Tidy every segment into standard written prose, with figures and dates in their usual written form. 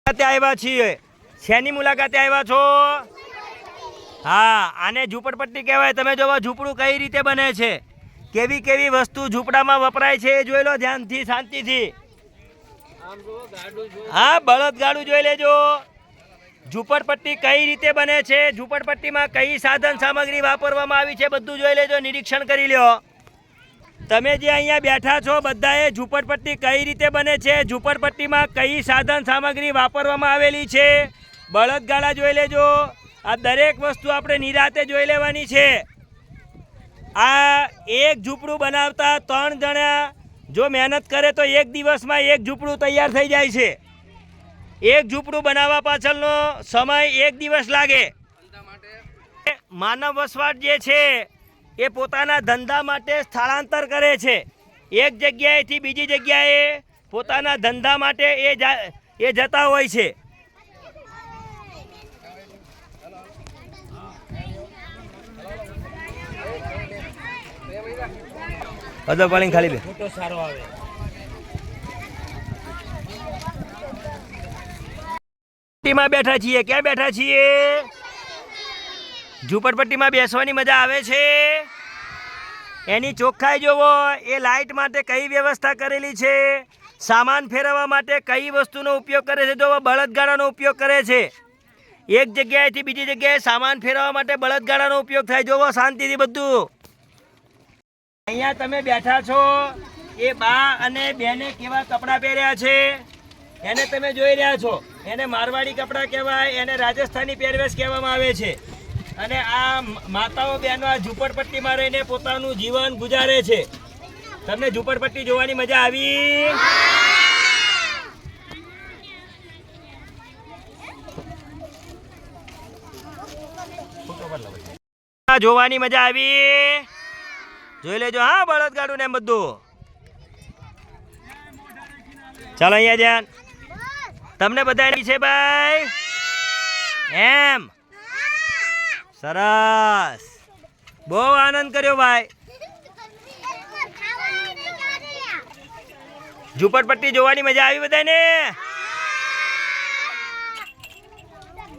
આવ્યા છીએ શેની મુલાકાતે આવ્યા છો? હા, આને ઝૂંપડપટ્ટી કહેવાય। તમે જોવો ઝૂંપડું કઈ રીતે બને છે, કેવી કેવી વસ્તુ ઝૂંપડામાં વપરાય છે એ જોઈ લો ધ્યાનથી, શાંતિથી। હા, બળદગાડું જોઈ લેજો। ઝૂંપડપટ્ટી કઈ રીતે બને છે, ઝૂંપડપટ્ટીમાં કઈ સાધન સામગ્રી વાપરવામાં આવી છે બધું જોઈ લેજો, નિરીક્ષણ કરી લ્યો। તમે જે અહીંયા બેઠા છો બધાએ ઝૂંપડપટ્ટી કઈ રીતે બને છે, ઝૂંપડપટ્ટીમાં કઈ સાધન સામગ્રી વાપરવામાં આવેલી છે, બળદગાડા જોઈ લેજો। આ દરેક વસ્તુ આપણે નિરાતે જોઈ લેવાની છે। આ એક ઝૂંપડું બનાવતા 3 જણા જો મહેનત કરે તો એક દિવસમાં એક ઝૂંપડું તૈયાર થઈ જાય છે। એક ઝૂંપડું બનાવવા પાછળનો સમય 1 દિવસ લાગે। માનવ વસવાટ જે છે એ પોતાના ધંધા માટે સ્થળાંતર કરે છે। એક જગ્યાએથી બીજી જગ્યાએ પોતાના ધંધા માટે એ જતા હોય છે। અદો પાણી ખાલી બે ફોટો સારો આવે। ઝૂંપડપટ્ટીમાં બેઠા છીએ, ક્યાં બેઠા છીએ? ઝૂંપડપટ્ટીમાં બેસવાની મજા આવે છે। એની ચોખ્ખાઈ જોવો, એ લાઇટ માટે કઈ વ્યવસ્થા કરેલી છે, સામાન ફેરવવા માટે કઈ વસ્તુનો ઉપયોગ કરે છે, જોવો બળદગાડાનો ઉપયોગ કરે છે। એક જગ્યાએથી બીજી જગ્યાએ સામાન ફેરવવા માટે બળદગાડાનો ઉપયોગ થાય। જોવો શાંતિથી બધું। અહીંયા તમે બેઠા છો એ બા અને બેને કેવા કપડાં પહેર્યા છે એને તમે જોઈ રહ્યા છો। એને મારવાડી કપડાં કહેવાય, એને રાજસ્થાની પહેરવેશ કહેવામાં આવે છે। અને આ માતાઓ બહેનો આ ઝૂંપડપટ્ટીમાં રહીને પોતાનું જીવન ગુજારે છે। તમને ઝૂંપડપટ્ટી જોવાની મજા આવી? જોવાની મજા આવી? જોઈ લેજો હા, બળદગાડું ને એમ બધું। ચાલો અહીંયા ધ્યાન, તમને બધાની છે ભાઈ? એમ સરસ, બહુ આનંદ કર્યો ભાઈ। ઝૂંપડપટ્ટી જોવાની મજા આવી બધાને?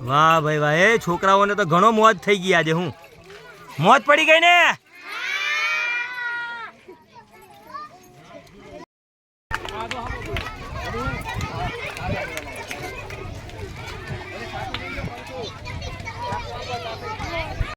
વાહ ભાઈ વાહ, એ છોકરાઓને તો ઘણો મોજ થઈ ગઈ આજે। હું મોજ પડી ગઈ ને?